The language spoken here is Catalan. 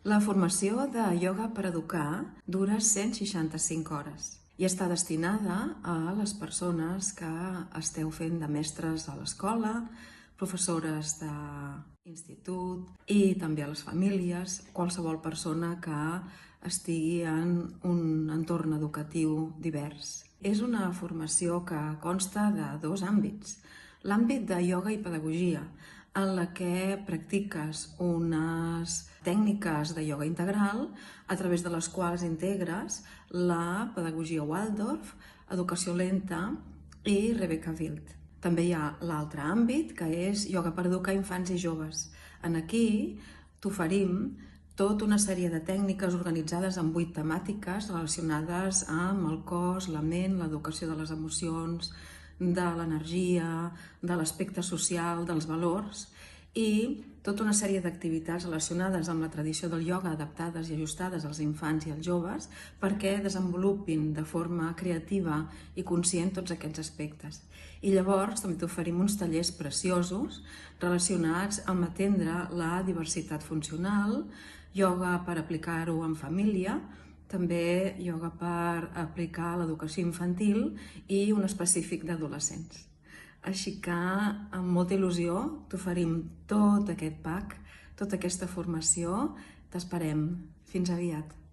La formació de ioga per educar dura 165 hores i està destinada a les persones que esteu fent de mestres a l'escola, professores d'institut i també a les famílies, qualsevol persona que estigui en un entorn educatiu divers. És una formació que consta de dos àmbits. L'àmbit de ioga i pedagogia, en la que practiques unes tècniques de ioga integral a través de les quals integres la pedagogia Waldorf, educació lenta i Rebecca Wild. També hi ha l'altre àmbit, que és ioga per educar infants i joves. En aquí t'oferim tota una sèrie de tècniques organitzades en 8 temàtiques relacionades amb el cos, la ment, l'educació de les emocions, de l'energia, de l'aspecte social, dels valors i tota una sèrie d'activitats relacionades amb la tradició del ioga adaptades i ajustades als infants i als joves perquè desenvolupin de forma creativa i conscient tots aquests aspectes. I llavors també t'oferim uns tallers preciosos relacionats amb atendre la diversitat funcional, ioga per aplicar-ho en família, també ioga per aplicar l'educació infantil i un específic d'adolescents. Així que amb molta il·lusió t'oferim tot aquest pack, tota aquesta formació. T'esperem. Fins aviat.